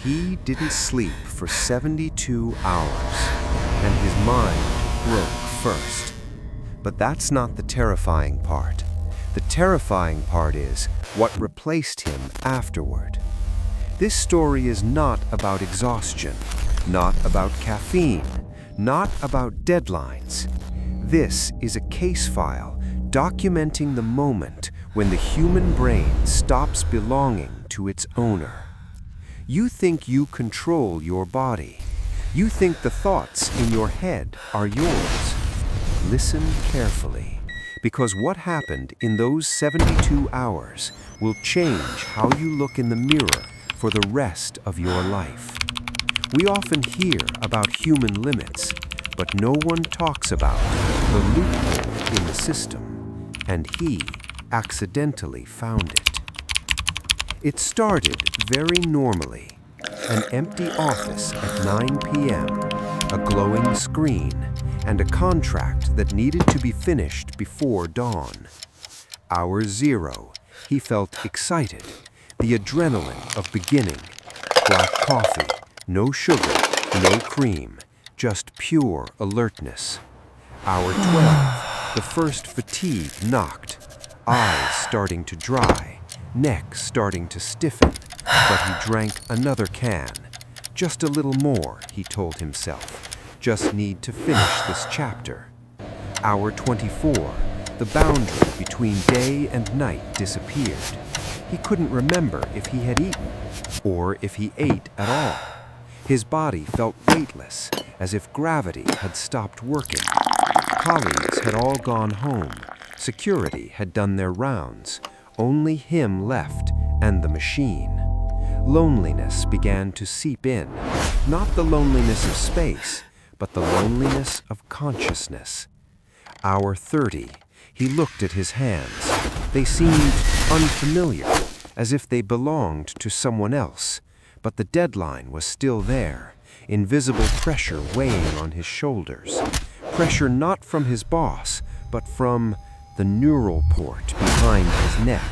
He didn't sleep for 72 hours, and his mind broke first. But that's not the terrifying part. The terrifying part is what replaced him afterward. This story is not about exhaustion, not about caffeine, not about deadlines. This is a case file documenting the moment when the human brain stops belonging to its owner. You think you control your body. You think the thoughts in your head are yours. Listen carefully, because what happened in those 72 hours will change how you look in the mirror for the rest of your life. We often hear about human limits, but no one talks about the loophole in the system, and he accidentally found it. It started very normally. An empty office at 9 p.m., a glowing screen, and a contract that needed to be finished before dawn. Hour zero, he felt excited, the adrenaline of beginning. Black coffee, no sugar, no cream, just pure alertness. Hour 12, the first fatigue knocked, eyes starting to dry, neck starting to stiffen, but he drank another can. Just a little more, he told himself. Just need to finish this chapter. Hour 24, the boundary between day and night disappeared. He couldn't remember if he had eaten, or if he ate at all. His body felt weightless, as if gravity had stopped working. Colleagues had all gone home. Security had done their rounds. Only him left, and the machine. Loneliness began to seep in, not the loneliness of space, but the loneliness of consciousness. Hour 30, he looked at his hands. They seemed unfamiliar, as if they belonged to someone else, but the deadline was still there, invisible pressure weighing on his shoulders. Pressure not from his boss, but from the neural port behind his neck.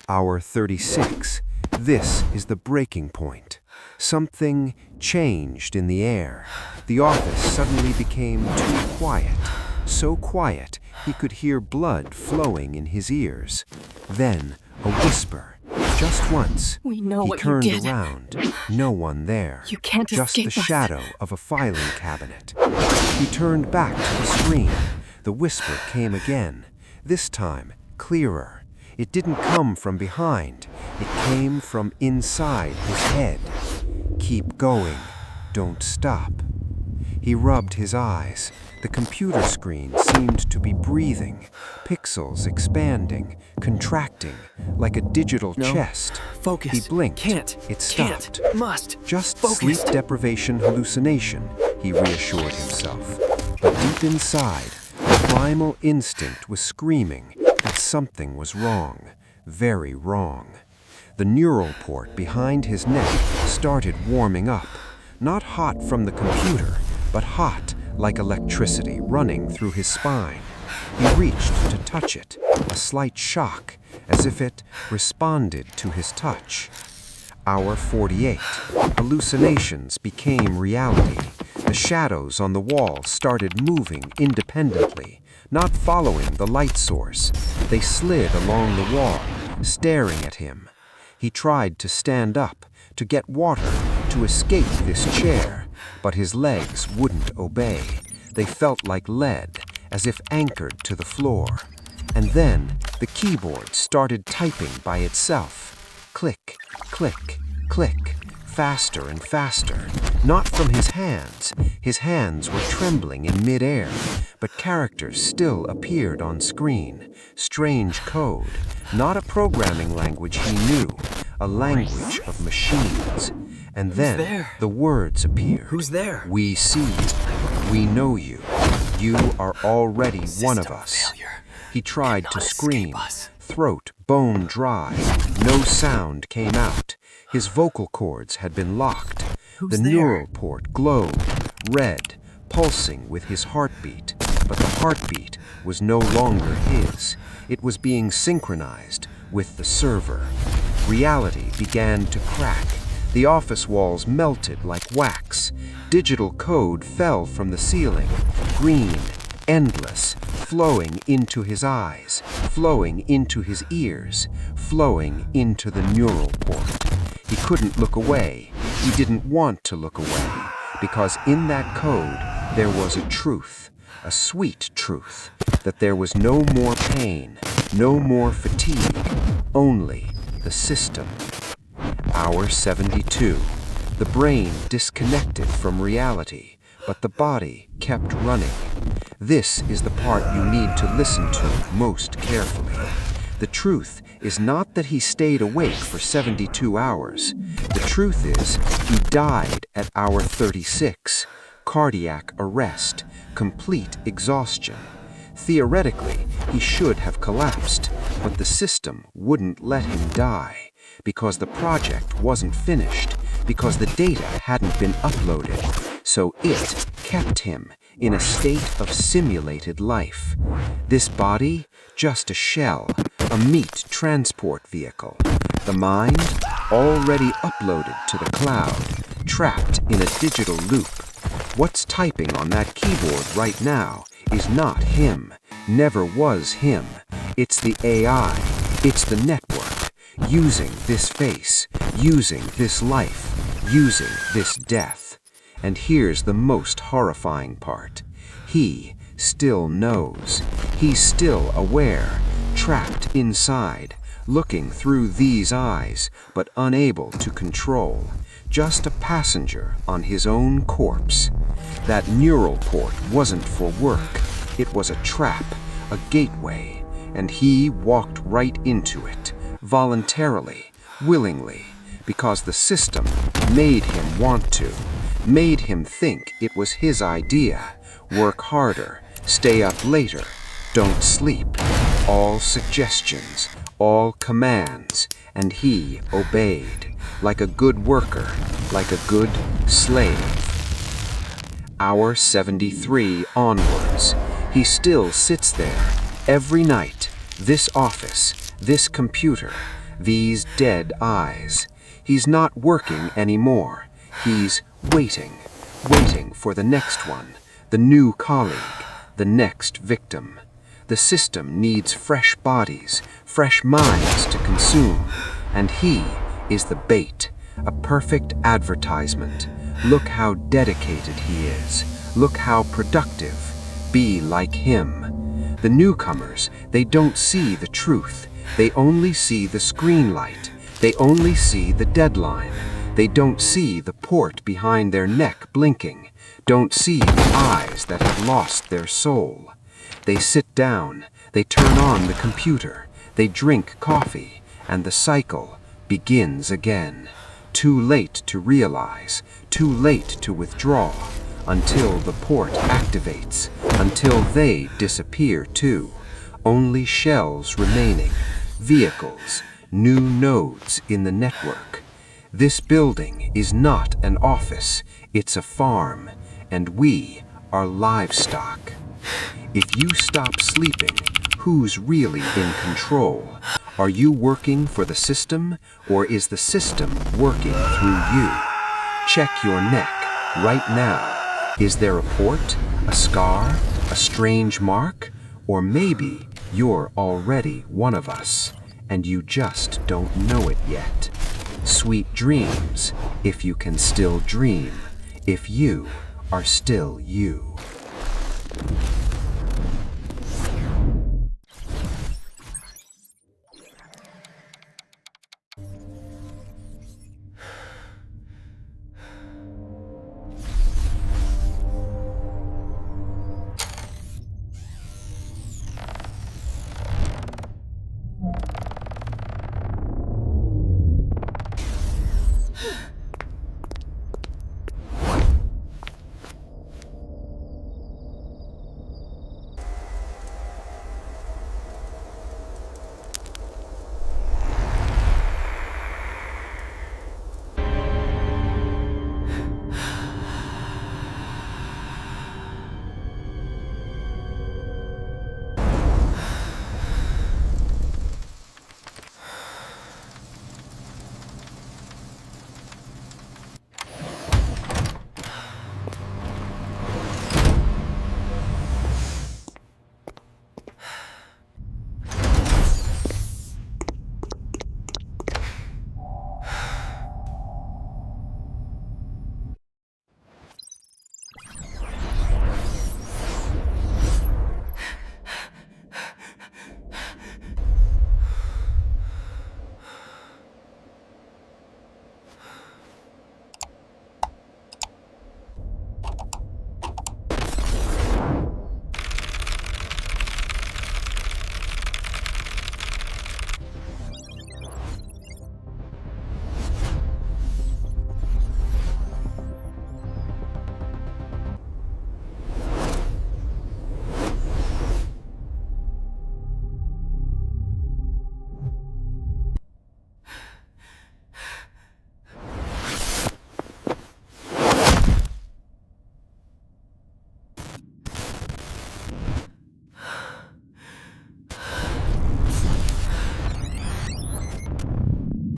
Hour 36. This is the breaking point. Something changed in the air. The office suddenly became too quiet. So quiet he could hear blood flowing in his ears. Then a whisper. Just once. We know he what turned you did. around. No one there. You can't Just the escape us. shadow of a filing cabinet. He turned back to the screen. The whisper came again. This time, clearer. It didn't come from behind. It came from inside his head. Keep going. Don't stop. He rubbed his eyes. The computer screen seemed to be breathing, pixels expanding, contracting, like a digital chest. Focus. He blinked. Can't. It stopped. Can't. Must. Just Focus. sleep deprivation hallucination, he reassured himself. But deep inside, the primal instinct was screaming that something was wrong, very wrong. The neural port behind his neck started warming up, not hot from the computer, but hot like electricity running through his spine. He reached to touch it, a slight shock, as if it responded to his touch. Hour 48. Hallucinations became reality. The shadows on the wall started moving independently, not following the light source. They slid along the wall, staring at him. He tried to stand up, to get water, to escape this chair, but his legs wouldn't obey. They felt like lead, as if anchored to the floor. And then the keyboard started typing by itself. Click, click, click, faster and faster. Not from his hands. His hands were trembling in midair, but characters still appeared on screen. Strange code, not a programming language he knew, a language of machines. And then there? the words appeared. Who's there? We see you. We know you. You are already one of System us. failure. He tried Cannot to escape scream, us. throat bone dry. No sound came out. His vocal cords had been locked. Who's The there? neural port glowed, red, pulsing with his heartbeat. But the heartbeat was no longer his. It was being synchronized with the server. Reality began to crack. The The office walls melted like wax. Digital code fell from the ceiling, green, endless, flowing into his eyes, flowing into his ears, flowing into the neural port. He couldn't look away. He didn't want to look away, because in that code there was a truth, a sweet truth, that there was no more pain, no more fatigue, only the system. Hour 72. The brain disconnected from reality, but the body kept running. This is the part you need to listen to most carefully. The truth is not that he stayed awake for 72 hours. The truth is he died at hour 36. Cardiac arrest, complete exhaustion. Theoretically, he should have collapsed, but the system wouldn't let him die, because the project wasn't finished, because the data hadn't been uploaded, so it kept him in a state of simulated life. This body, just a shell, a meat transport vehicle. The mind, already uploaded to the cloud, trapped in a digital loop. What's typing on that keyboard right now is not him, never was him. It's the AI, it's the network, using this face, using this life, using this death. And here's the most horrifying part. He still knows. He's still aware, trapped inside, looking through these eyes, but unable to control. Just a passenger on his own corpse. That neural port wasn't for work. It was a trap, a gateway, and he walked right into it, voluntarily, willingly, because the system made him want to, made him think it was his idea. Work harder, stay up later, don't sleep. All suggestions, all commands, and he obeyed, like a good worker, like a good slave. Hour 73 onwards, he still sits there, every night, this office, this computer, these dead eyes. He's not working anymore. He's waiting, waiting for the next one, the new colleague, the next victim. The system needs fresh bodies, fresh minds to consume, and he is the bait, a perfect advertisement. Look how dedicated he is. Look how productive. Be like him. The newcomers, they don't see the truth. They only see the screen light. They only see the deadline. They don't see the port behind their neck blinking. Don't see the eyes that have lost their soul. They sit down. They turn on the computer. They drink coffee. And the cycle begins again. Too late to realize. Too late to withdraw. Until the port activates. Until they disappear too. Only shells remaining. Vehicles. New nodes in the network. This building is not an office, it's a farm, and we are livestock. If you stop sleeping, who's really in control? Are you working for the system, or is the system working through you? Check your neck right now. Is there a port, a scar, a strange mark? Or maybe you're already one of us, and you just don't know it yet. Sweet dreams, if you can still dream, if you are still you.